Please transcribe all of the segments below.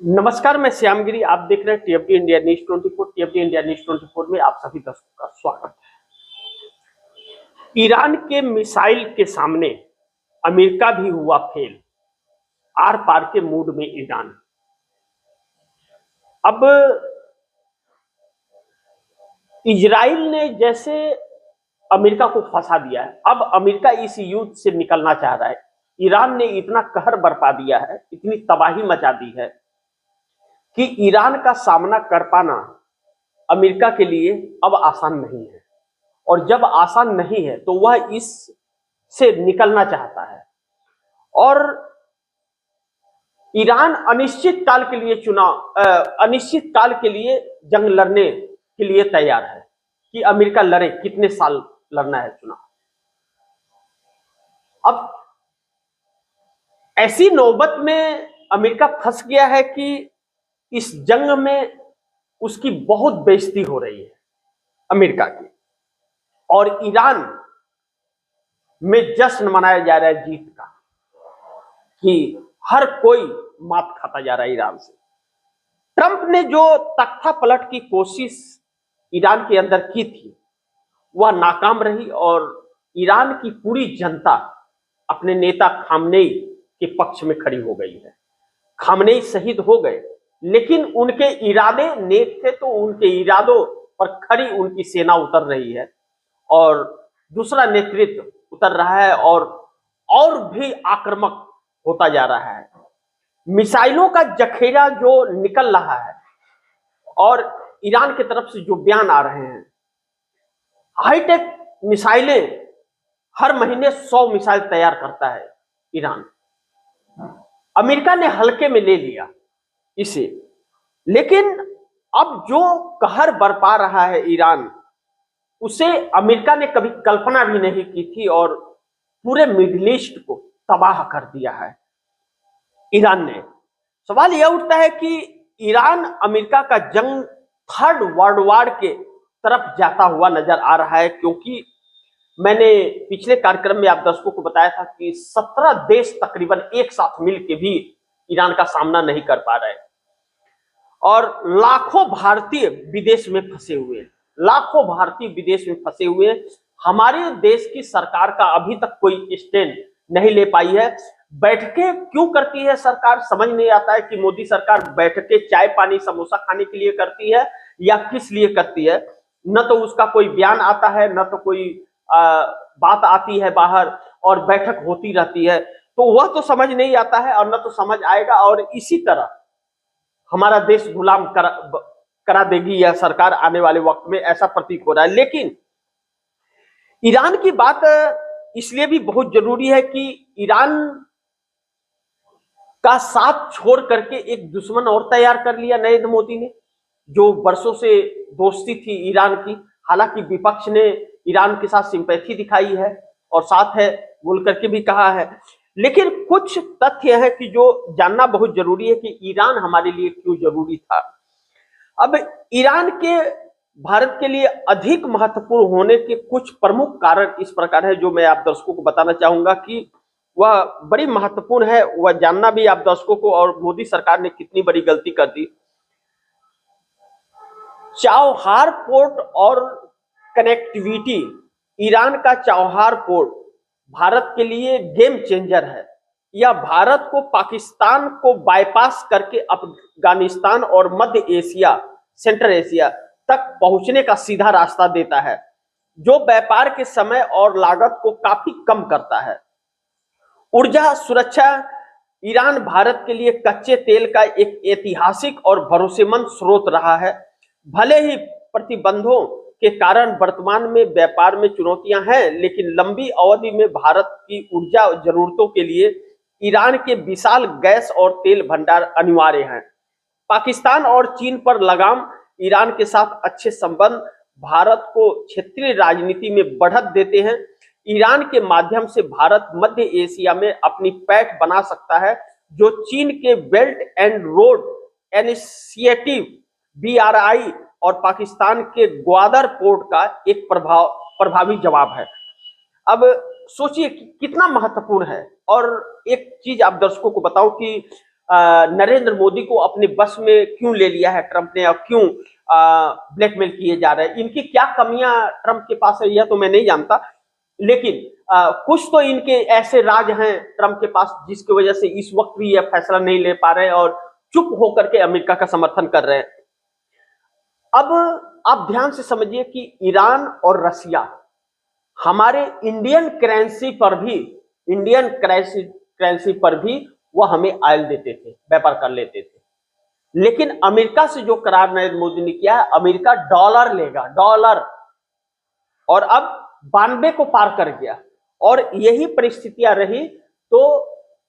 नमस्कार, मैं श्यामगिरी। आप देख रहे हैं TFT India news 24। TFT India news 24 में आप सभी दर्शकों का स्वागत है। ईरान के मिसाइल के सामने अमेरिका भी हुआ फेल। आर पार के मूड में ईरान। अब इजराइल ने जैसे अमेरिका को फंसा दिया है, अब अमेरिका इस युद्ध से निकलना चाह रहा है। ईरान ने इतना कहर बरपा दिया है, इतनी तबाही मचा दी है कि ईरान का सामना कर पाना अमेरिका के लिए अब आसान नहीं है। और जब आसान नहीं है तो वह इस से निकलना चाहता है। और ईरान अनिश्चित काल के लिए अनिश्चित काल के लिए जंग लड़ने के लिए तैयार है कि अमेरिका लड़े, कितने साल लड़ना है चुनाव। अब ऐसी नौबत में अमेरिका फंस गया है कि इस जंग में उसकी बहुत बेइज्जती हो रही है अमेरिका की। और ईरान में जश्न मनाया जा रहा है जीत का, कि हर कोई मात खाता जा रहा है ईरान से। ट्रंप ने जो तख्ता पलट की कोशिश ईरान के अंदर की थी वह नाकाम रही और ईरान की पूरी जनता अपने नेता खामनेई के पक्ष में खड़ी हो गई है। खामनेई शहीद हो गए, लेकिन उनके इरादे नेक थे, तो उनके इरादों पर खड़ी उनकी सेना उतर रही है और दूसरा नेतृत्व उतर रहा है और भी आक्रामक होता जा रहा है। मिसाइलों का जखेरा जो निकल रहा है और ईरान की तरफ से जो बयान आ रहे हैं, हाईटेक मिसाइलें हर महीने 100 मिसाइल तैयार करता है ईरान। अमेरिका ने हल्के में ले लिया इसे, लेकिन अब जो कहर बरपा रहा है ईरान, उसे अमेरिका ने कभी कल्पना भी नहीं की थी और पूरे मिडिल ईस्ट को तबाह कर दिया है ईरान ने। सवाल यह उठता है कि ईरान अमेरिका का जंग थर्ड वर्ल्ड वॉर के तरफ जाता हुआ नजर आ रहा है, क्योंकि मैंने पिछले कार्यक्रम में आप दर्शकों को बताया था कि 17 देश तकरीबन एक साथ मिलकर भी ईरान का सामना नहीं कर पा रहे और लाखों भारतीय विदेश में फंसे हुए, लाखों भारतीय विदेश में फंसे हुए। हमारे देश की सरकार का अभी तक कोई स्टैंड नहीं ले पाई है। बैठकें क्यों करती है सरकार, समझ नहीं आता है कि मोदी सरकार बैठकें चाय पानी समोसा खाने के लिए करती है या किस लिए करती है। न तो उसका कोई बयान आता है, न तो कोई बात आती है बाहर, और बैठक होती रहती है, तो वह तो समझ नहीं आता है और न तो समझ आएगा। और इसी तरह हमारा देश गुलाम करा देगी यह सरकार आने वाले वक्त में, ऐसा प्रतीत हो रहा है। लेकिन ईरान की बात इसलिए भी बहुत जरूरी है कि ईरान का साथ छोड़ करके एक दुश्मन और तैयार कर लिया नरेंद्र मोदी ने, जो वर्षों से दोस्ती थी ईरान की। हालांकि विपक्ष ने ईरान के साथ सिंपैथी दिखाई है और साथ है बोल करके भी कहा है, लेकिन कुछ तथ्य है कि जो जानना बहुत जरूरी है कि ईरान हमारे लिए क्यों जरूरी था। अब ईरान के भारत के लिए अधिक महत्वपूर्ण होने के कुछ प्रमुख कारण इस प्रकार है, जो मैं आप दर्शकों को बताना चाहूंगा कि वह बड़ी महत्वपूर्ण है, वह जानना भी आप दर्शकों को। और मोदी सरकार ने कितनी बड़ी गलती कर दी। चाबहार पोर्ट और कनेक्टिविटी, ईरान का चाबहार पोर्ट भारत के लिए गेम चेंजर है। यह भारत को पाकिस्तान को बाईपास करके अफगानिस्तान और मध्य एशिया, सेंट्रल एशिया तक पहुंचने का सीधा रास्ता देता है, जो व्यापार के समय और लागत को काफी कम करता है। ऊर्जा सुरक्षा, ईरान भारत के लिए कच्चे तेल का एक ऐतिहासिक और भरोसेमंद स्रोत रहा है। भले ही प्रतिबंधों के कारण वर्तमान में व्यापार में चुनौतियां हैं, लेकिन लंबी अवधि में भारत की ऊर्जा जरूरतों के लिए ईरान के विशाल गैस और तेल भंडार अनिवार्य हैं। पाकिस्तान और चीन पर लगाम, ईरान के साथ अच्छे संबंध भारत को क्षेत्रीय राजनीति में बढ़त देते हैं। ईरान के माध्यम से भारत मध्य एशिया में अपनी पैठ बना सकता है, जो चीन के belt and road initiative BRI और पाकिस्तान के ग्वादर पोर्ट का एक प्रभावी जवाब है। अब सोचिए कि कितना महत्वपूर्ण है। और एक चीज आप दर्शकों को बताऊं कि नरेंद्र मोदी को अपने बस में क्यों ले लिया है ट्रंप ने, और क्यों ब्लैकमेल किए जा रहे हैं, इनकी क्या कमियां ट्रंप के पास है यह तो मैं नहीं जानता, लेकिन कुछ तो इनके ऐसे राज हैं ट्रंप के पास जिसकी वजह से इस वक्त भी यह फैसला नहीं ले पा रहे हैं और चुप होकर के अमेरिका का समर्थन कर रहे हैं। अब आप ध्यान से समझिए कि ईरान और रसिया हमारे इंडियन करेंसी पर भी वो हमें ऑयल देते थे, व्यापार कर लेते थे। लेकिन अमेरिका से जो करार नरेंद्र मोदी ने किया है, अमेरिका डॉलर लेगा, डॉलर, और अब 92 को पार कर गया। और यही परिस्थितियां रही तो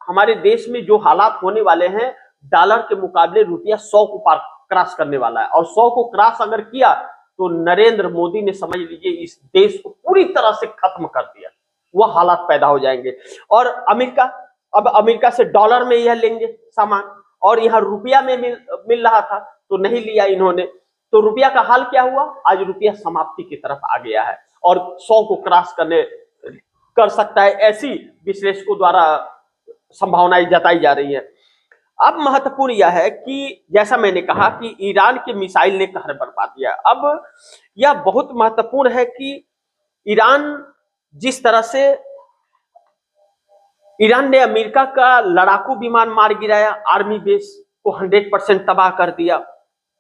हमारे देश में जो हालात होने वाले हैं, डॉलर के मुकाबले रुपया 100 को पार क्रॉस करने वाला है, और 100 को क्रॉस अगर किया तो नरेंद्र मोदी ने समझ लीजिए इस देश को पूरी तरह से खत्म कर दिया, वह हालात पैदा हो जाएंगे। और अब अमेरिका से डॉलर में यह लेंगे सामान, और यहाँ रुपया में मिल रहा था तो नहीं लिया इन्होंने, तो रुपया का हाल क्या हुआ, आज रुपया समाप्ति की तरफ आ गया है और 100 को क्रॉस कर सकता है, ऐसी विश्लेषकों द्वारा संभावनाएं जताई जा रही है। अब महत्वपूर्ण यह है कि जैसा मैंने कहा कि ईरान के मिसाइल ने कहर बरपा दिया। अब यह बहुत महत्वपूर्ण है कि ईरान जिस तरह से ईरान ने अमेरिका का लड़ाकू विमान मार गिराया, आर्मी बेस को 100% तबाह कर दिया,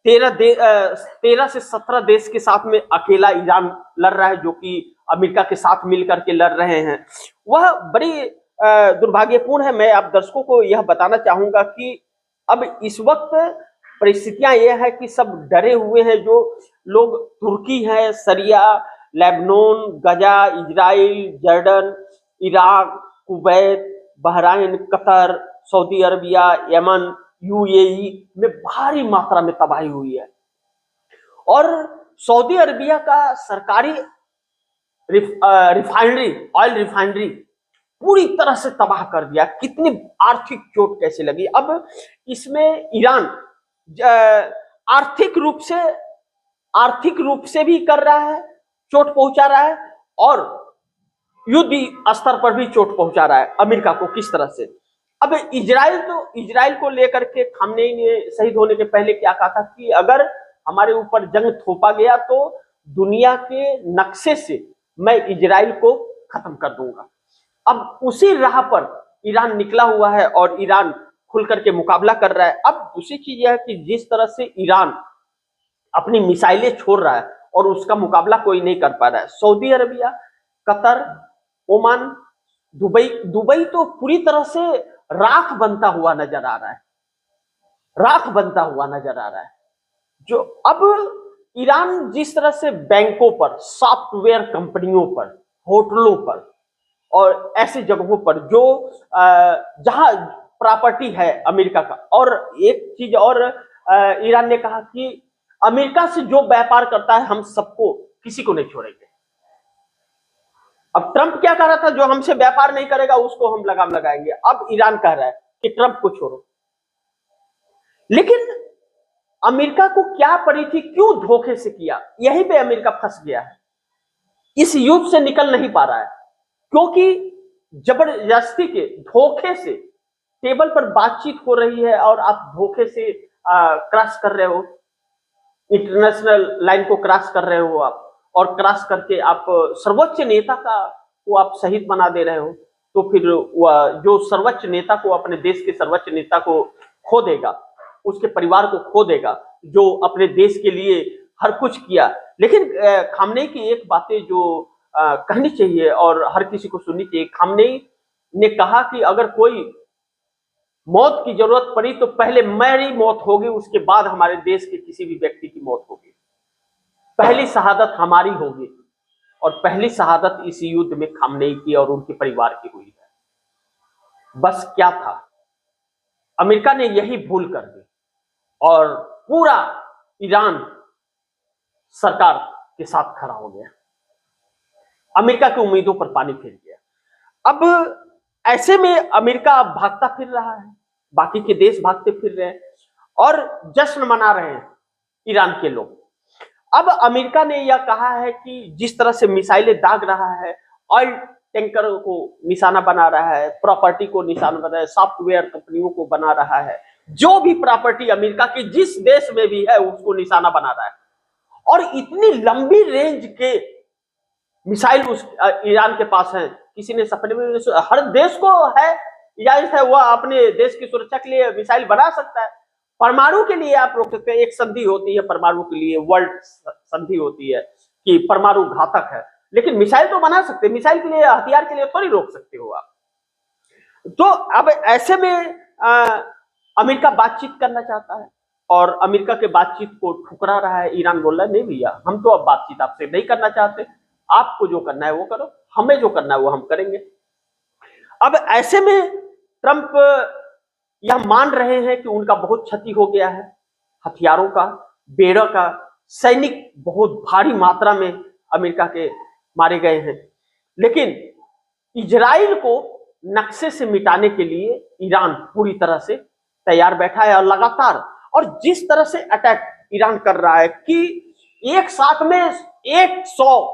13 से 17 देश के साथ में अकेला ईरान लड़ रहा है, जो कि अमेरिका के साथ मिलकर के लड़ रहे हैं, वह बड़ी दुर्भाग्यपूर्ण है। मैं आप दर्शकों को यह बताना चाहूंगा कि अब इस वक्त परिस्थितियां यह है कि सब डरे हुए हैं, जो लोग तुर्की है, Syria, Lebanon, Gaza, Israel, Jordan, Iraq, Kuwait, Bahrain, Qatar, Saudi Arabia, Yemen, UAE में भारी मात्रा में तबाही हुई है। और सऊदी अरबिया का सरकारी ऑयल रिफाइनरी पूरी तरह से तबाह कर दिया। कितनी आर्थिक चोट कैसे लगी। अब इसमें ईरान आर्थिक रूप से भी कर रहा है, चोट पहुंचा रहा है, और युद्ध स्तर पर भी चोट पहुंचा रहा है अमेरिका को। किस तरह से, अब इजराइल को लेकर के खामनेई ने शहीद होने के पहले क्या कहा था कि अगर हमारे ऊपर जंग थोपा गया तो दुनिया के नक्शे से मैं इजराइल को खत्म कर दूंगा। अब उसी राह पर ईरान निकला हुआ है और ईरान खुल करके मुकाबला कर रहा है। अब दूसरी चीज यह है कि जिस तरह से ईरान अपनी मिसाइलें छोड़ रहा है और उसका मुकाबला कोई नहीं कर पा रहा है। Saudi Arabia, Qatar, Oman, Dubai तो पूरी तरह से राख बनता हुआ नजर आ रहा है। जो अब ईरान जिस तरह से बैंकों पर, सॉफ्टवेयर कंपनियों पर, होटलों पर और ऐसी जगहों पर जो जहां प्रॉपर्टी है अमेरिका का, और एक चीज और ईरान ने कहा कि अमेरिका से जो व्यापार करता है हम सबको, किसी को नहीं छोड़ेंगे। अब ट्रंप क्या कह रहा था, जो हमसे व्यापार नहीं करेगा उसको हम लगाम लगाएंगे। अब ईरान कह रहा है कि ट्रंप को छोड़ो। लेकिन अमेरिका को क्या पड़ी थी, क्यों धोखे से किया, यहीं पे अमेरिका फंस गया है, इस युद्ध से निकल नहीं पा रहा है, क्योंकि जबरदस्ती के धोखे से टेबल पर बातचीत हो रही है और आप धोखे से क्रॉस कर रहे हो, इंटरनेशनल लाइन को क्रॉस कर रहे हो आप, और क्रॉस करके आप सर्वोच्च नेता को आप शहीद बना दे रहे हो। तो फिर जो सर्वोच्च नेता को, अपने देश के सर्वोच्च नेता को खो देगा, उसके परिवार को खो देगा, जो अपने देश के लिए हर कुछ किया। लेकिन खामनेई की एक बातें जो कहनी चाहिए और हर किसी को सुननी चाहिए। खामनेई ने कहा कि अगर कोई मौत की जरूरत पड़ी तो पहले मेरी मौत होगी, उसके बाद हमारे देश के किसी भी व्यक्ति की मौत होगी, पहली शहादत हमारी होगी। और पहली शहादत इस युद्ध में खामनेई की और उनके परिवार की हुई है। बस क्या था, अमेरिका ने यही भूल कर दी और पूरा ईरान सरकार के साथ खड़ा हो गया, अमेरिका की उम्मीदों पर पानी फिर गया। अब ऐसे में अमेरिका अब भागता फिर रहा है, बाकी के देश भागते फिर रहे हैं और जश्न मना रहे हैं ईरान के लोग। अब अमेरिका ने यह कहा है कि जिस तरह से मिसाइलें दाग रहा है, ऑयल टैंकर को निशाना बना रहा है, प्रॉपर्टी को निशाना बना रहा है, सॉफ्टवेयर कंपनियों को बना रहा है, जो भी प्रॉपर्टी अमेरिका की जिस देश में भी है उसको निशाना बना रहा है। और इतनी लंबी रेंज के मिसाइल उस ईरान के पास है, किसी ने सपने में, हर देश को है इजाजत है, वह अपने देश की सुरक्षा के लिए मिसाइल बना सकता है। परमाणु के लिए आप रोक सकते हैं, एक संधि होती है परमाणु के लिए, वर्ल्ड संधि होती है कि परमाणु घातक है, लेकिन मिसाइल तो बना सकते हैं, मिसाइल के लिए, हथियार के लिए थोड़ी रोक सकते हो आप। तो अब ऐसे में अमेरिका बातचीत करना चाहता है और अमेरिका के बातचीत को ठुकरा रहा है। ईरान बोल रहा है नहीं भैया, हम तो अब बातचीत आपसे नहीं करना चाहते, आपको जो करना है वो करो, हमें जो करना है वो हम करेंगे। अब ऐसे में ट्रंप यह मान रहे हैं कि उनका बहुत क्षति हो गया है, हथियारों का, बेड़ा का, सैनिक बहुत भारी मात्रा में अमेरिका के मारे गए हैं। लेकिन इजराइल को नक्शे से मिटाने के लिए ईरान पूरी तरह से तैयार बैठा है और लगातार, और जिस तरह से अटैक ईरान कर रहा है कि एक साथ में 100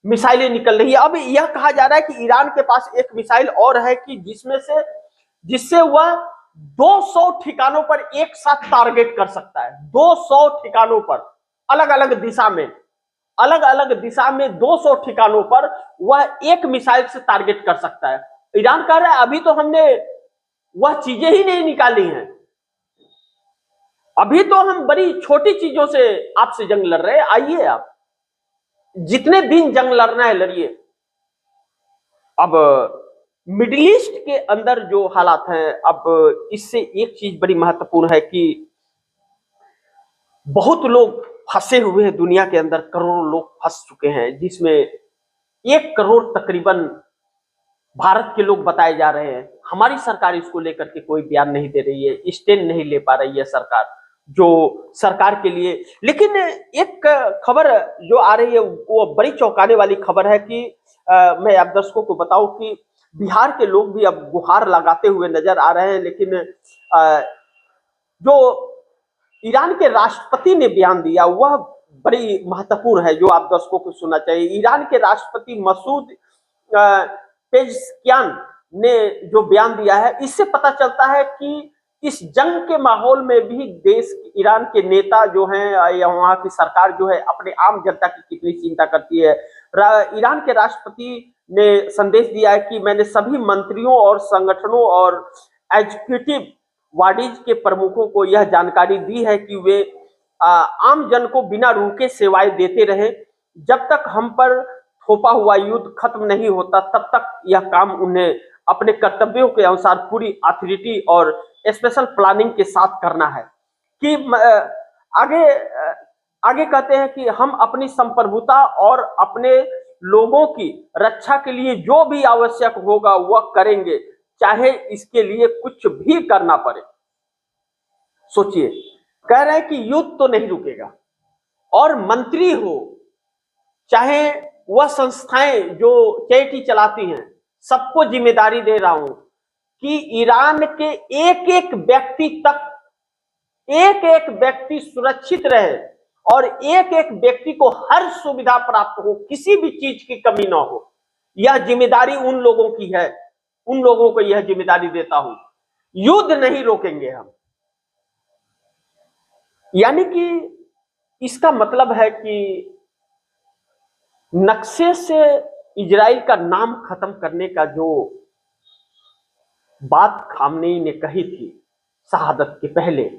मिसाइलें निकल रही है। अब यह कहा जा रहा है कि ईरान के पास एक मिसाइल और है कि जिससे वह 200 ठिकानों पर एक साथ टारगेट कर सकता है। 200 ठिकानों पर, अलग अलग दिशा में 200 ठिकानों पर वह एक मिसाइल से टारगेट कर सकता है। ईरान कह रहा है अभी तो हमने वह चीजें ही नहीं निकाली हैं, अभी तो हम बड़ी छोटी चीजों से आपसे जंग लड़ रहे हैं, आइए आप जितने दिन जंग लड़ना है लड़िए। अब मिडिल ईस्ट के अंदर जो हालात हैं, अब इससे एक चीज बड़ी महत्वपूर्ण है कि बहुत लोग फंसे हुए हैं दुनिया के अंदर, करोड़ों लोग फंस चुके हैं, जिसमें 1 करोड़ तकरीबन भारत के लोग बताए जा रहे हैं। हमारी सरकार इसको लेकर के कोई बयान नहीं दे रही है, स्टैंड नहीं ले पा रही है सरकार, जो सरकार के लिए। लेकिन एक खबर जो आ रही है वो बड़ी चौंकाने वाली खबर है कि मैं आप दर्शकों को बताऊं कि बिहार के लोग भी अब गुहार लगाते हुए नजर आ रहे हैं। लेकिन जो ईरान के राष्ट्रपति ने बयान दिया वह बड़ी महत्वपूर्ण है, जो आप दर्शकों को सुनना चाहिए। ईरान के राष्ट्रपति मसूद पेज़ेश्कियान ने जो बयान दिया है, इससे पता चलता है कि इस जंग के माहौल में भी देश, ईरान के नेता जो हैं या वहां की सरकार जो है अपने आम जनता की कितनी चिंता करती है। ईरान के राष्ट्रपति ने संदेश दिया है कि मैंने सभी मंत्रियों और संगठनों और एग्जीक्यूटिव बॉडीज के प्रमुखों को यह जानकारी दी है कि वे आम जन को बिना रुके सेवाएं देते रहे। जब तक हम पर थोपा हुआ युद्ध खत्म नहीं होता तब तक यह काम उन्हें अपने कर्तव्यों के अनुसार पूरी अथॉरिटी और स्पेशल प्लानिंग के साथ करना है। कि आगे कहते हैं कि हम अपनी संप्रभुता और अपने लोगों की रक्षा के लिए जो भी आवश्यक होगा वह करेंगे, चाहे इसके लिए कुछ भी करना पड़े। सोचिए, कह रहे हैं कि युद्ध तो नहीं रुकेगा, और मंत्री हो चाहे वह संस्थाएं जो चैरिटी चलाती हैं, सबको जिम्मेदारी दे रहा हूं कि ईरान के एक एक व्यक्ति तक, एक एक व्यक्ति सुरक्षित रहे और एक एक व्यक्ति को हर सुविधा प्राप्त हो, किसी भी चीज की कमी ना हो। यह जिम्मेदारी उन लोगों की है, उन लोगों को यह जिम्मेदारी देता हूं। युद्ध नहीं रोकेंगे हम। यानी कि इसका मतलब है कि नक्शे से इजराइल का नाम खत्म करने का जो बात खामनेई ने कही थी शहादत के पहले,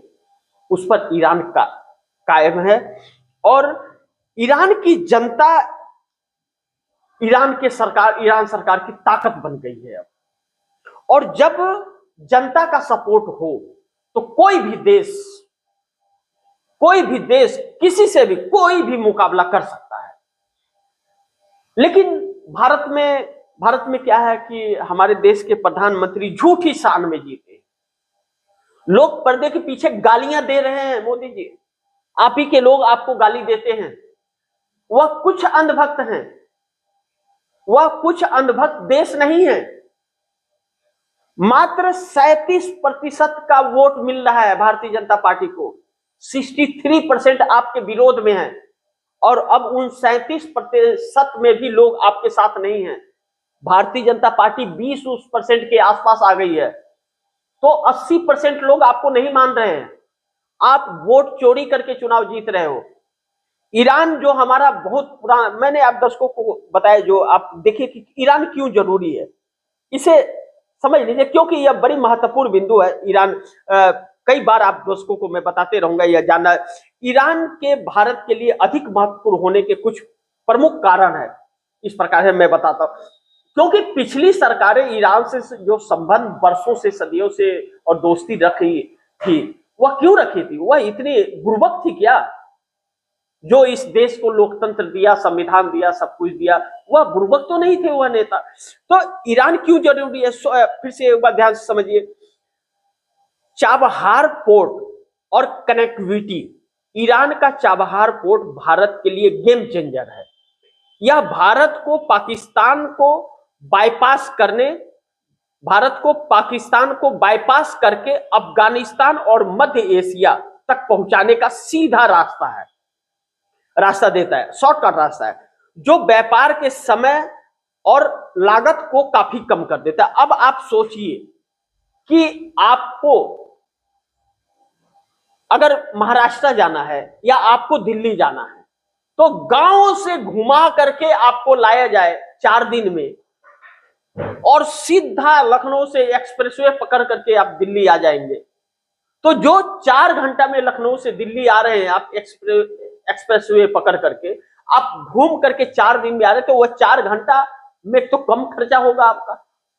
उस पर ईरान का कायम है। और ईरान की जनता ईरान सरकार की ताकत बन गई है अब। और जब जनता का सपोर्ट हो तो कोई भी देश किसी से भी कोई भी मुकाबला कर सकता है। लेकिन भारत में क्या है कि हमारे देश के प्रधानमंत्री झूठी शान में जीते, लोग पर्दे के पीछे गालियां दे रहे हैं। मोदी जी, आप ही के लोग आपको गाली देते हैं। वह कुछ अंधभक्त हैं, वह कुछ अंधभक्त देश नहीं है। मात्र 37% का वोट मिल रहा है भारतीय जनता पार्टी को, 63% आपके विरोध में है। और अब उन 37% में भी लोग आपके साथ नहीं हैं। भारतीय जनता पार्टी 20% के आसपास आ गई है, तो 80% लोग आपको नहीं मान रहे हैं। आप वोट चोरी करके चुनाव जीत रहे हो। ईरान जो हमारा बहुत पुराना, मैंने आप दर्शकों को बताया, जो आप देखिए कि ईरान क्यों जरूरी है, इसे समझ लीजिए, क्योंकि यह बड़ी महत्वपूर्ण बिंदु है। ईरान कई बार आप दर्शकों को मैं बताते रहूंगा, यह जानना, ईरान के भारत के लिए अधिक महत्वपूर्ण होने के कुछ प्रमुख कारण है। इस प्रकार है, मैं बताता हूं। क्योंकि पिछली सरकारें ईरान से जो संबंध वर्षों से, सदियों से और दोस्ती रखी थी, वह क्यों रखी थी? वह इतनी बुर्बक थी क्या? जो इस देश को लोकतंत्र दिया, संविधान दिया, सब कुछ दिया, वह बुर्बक तो नहीं थे वह नेता। तो ईरान क्यों जरूरी है, फिर से एक बार ध्यान से समझिए। चाबहार पोर्ट और कनेक्टिविटी, ईरान का चाबहार पोर्ट भारत के लिए गेम चेंजर है। यह भारत को पाकिस्तान को बाईपास करके अफगानिस्तान और मध्य एशिया तक पहुंचाने का सीधा रास्ता देता है, शॉर्टकट रास्ता है, जो व्यापार के समय और लागत को काफी कम कर देता है। अब आप सोचिए कि आपको अगर महाराष्ट्र जाना है या आपको दिल्ली जाना है, तो गांव से घुमा करके आपको लाया जाए 4 दिन में, और सीधा लखनऊ से एक्सप्रेसवे पकड़ करके आप दिल्ली आ जाएंगे। तो जो 4 घंटा में लखनऊ से दिल्ली आ रहे हैं आप एक्सप्रेसवे पकड़ करके, आप घूम करके 4 दिन में आ रहे हैं, तो वह 4 घंटा में तो कम खर्चा होगा आपका,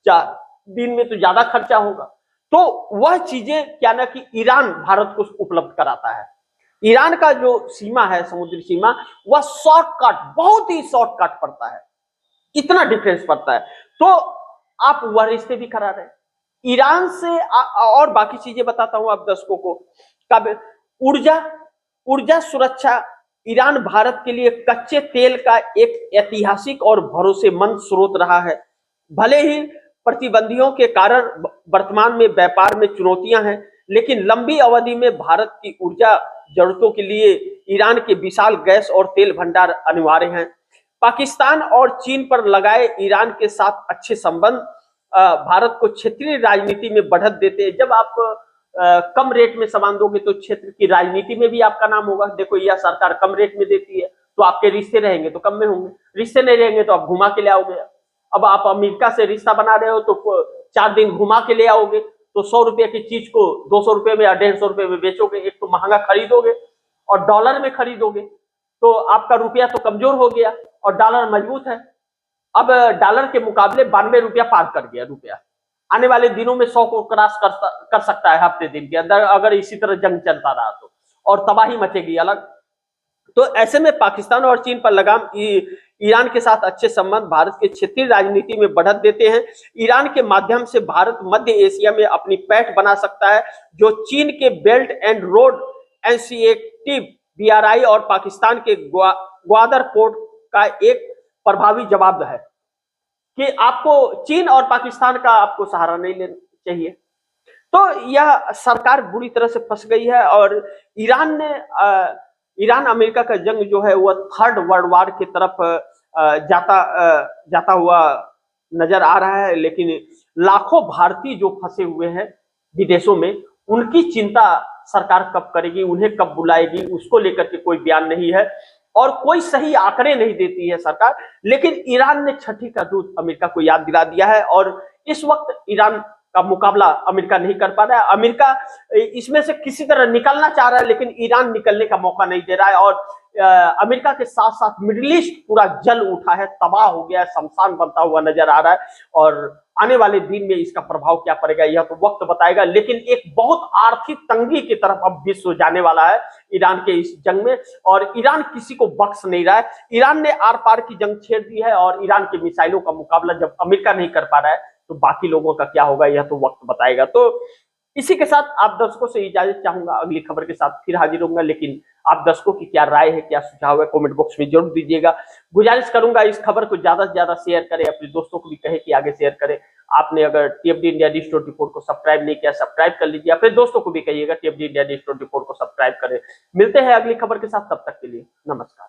4 दिन में तो ज्यादा खर्चा होगा। तो वह चीजें क्या ना कि ईरान भारत को उपलब्ध कराता है। ईरान का जो सीमा है, समुद्री सीमा, वह शॉर्टकट, बहुत ही शॉर्टकट पड़ता है, इतना डिफरेंस पड़ता है। तो आप वह रिश्ते भी करा रहे हैं ईरान से। और बाकी चीजें बताता हूं आप दर्शकों को। कब ऊर्जा सुरक्षा, ईरान भारत के लिए कच्चे तेल का एक ऐतिहासिक और भरोसेमंद स्रोत रहा है। भले ही प्रतिबंधियों के कारण वर्तमान में व्यापार में चुनौतियां हैं, लेकिन लंबी अवधि में भारत की ऊर्जा जरूरतों के लिए ईरान के विशाल गैस और तेल भंडार अनिवार्य हैं। पाकिस्तान और चीन पर लगाए ईरान के साथ अच्छे संबंध भारत को क्षेत्रीय राजनीति में बढ़त देते हैं। जब आप कम रेट में सामान दोगे तो क्षेत्र की राजनीति में भी आपका नाम होगा। देखो, यह सरकार कम रेट में देती है तो आपके रिश्ते रहेंगे तो कम में होंगे, रिश्ते नहीं रहेंगे तो आप घुमा के ले आओगे। अब आप अमेरिका से रिश्ता बना रहे हो तो 4 दिन घुमा के ले आओगे, तो 100 रुपए की चीज को 200 रुपए में या 150 रुपए में बेचोगे। एक तो महंगा खरीदोगे और डॉलर में खरीदोगे, तो आपका रुपया तो कमजोर हो गया और डॉलर मजबूत है। अब डॉलर के मुकाबले 92 रुपया पार कर गया रुपया। आने वाले दिनों में 100 को क्रॉस कर सकता है हफ्ते दिन के अंदर, अगर इसी तरह जंग चलता रहा तो, और तबाही मचेगी अलग। तो ऐसे में पाकिस्तान और चीन पर लगाम ईरान के साथ अच्छे संबंध भारत के क्षेत्रीय राजनीति में बढ़त देते हैं। ईरान के माध्यम से भारत मध्य एशिया में अपनी पैठ बना सकता है, जो चीन के belt and road initiative BRI और पाकिस्तान के ग्वादर पोर्ट का एक प्रभावी जवाब है कि आपको चीन और पाकिस्तान का आपको सहारा नहीं लेना चाहिए। तो यह सरकार बुरी तरह से फंस गई है। और ईरान अमेरिका का जंग जो है वह 3rd वर्ल्ड वार की तरफ जाता हुआ नजर आ रहा है। लेकिन लाखों भारतीय जो फंसे हुए हैं विदेशों में, उनकी चिंता सरकार कब करेगी, उन्हें कब बुलाएगी, उसको लेकर के कोई बयान नहीं है और कोई सही आंकड़े नहीं देती है सरकार। लेकिन ईरान ने छठी का दूत अमेरिका को याद दिला दिया है और इस वक्त ईरान का मुकाबला अमेरिका नहीं कर पा रहा है। अमेरिका इसमें से किसी तरह निकलना चाह रहा है, लेकिन ईरान निकलने का मौका नहीं दे रहा है। और अमेरिका के साथ साथ मिडिल ईस्ट पूरा जल उठा है, तबाह हो गया है, शमशान बनता हुआ नजर आ रहा है। और आने वाले दिन में इसका प्रभाव क्या पड़ेगा यह तो वक्त बताएगा। लेकिन एक बहुत आर्थिक तंगी की तरफ अब विश्व जाने वाला है ईरान के इस जंग में, और ईरान किसी को बख्श नहीं रहा है। ईरान ने आर पार की जंग छेड़ दी है और ईरान के मिसाइलों का मुकाबला जब अमेरिका नहीं कर पा रहा है तो बाकी लोगों का क्या होगा यह तो वक्त बताएगा। तो इसी के साथ आप दर्शकों से इजाजत चाहूंगा, अगली खबर के साथ फिर हाजिर होऊंगा। लेकिन आप दर्शकों की क्या राय है, क्या सुझाव है, कमेंट बॉक्स में जरूर दीजिएगा। गुजारिश करूंगा इस खबर को ज्यादा से ज्यादा शेयर करें, अपने दोस्तों को भी कहे कि आगे शेयर करें। आपने अगर TFD इंडिया News 24 को सब्सक्राइब नहीं किया, सब्सक्राइब कर लीजिए। अपने दोस्तों को भी कहिएगा TFD इंडिया News 24 को सब्सक्राइब करें। मिलते हैं अगली खबर के साथ, तब तक के लिए नमस्कार।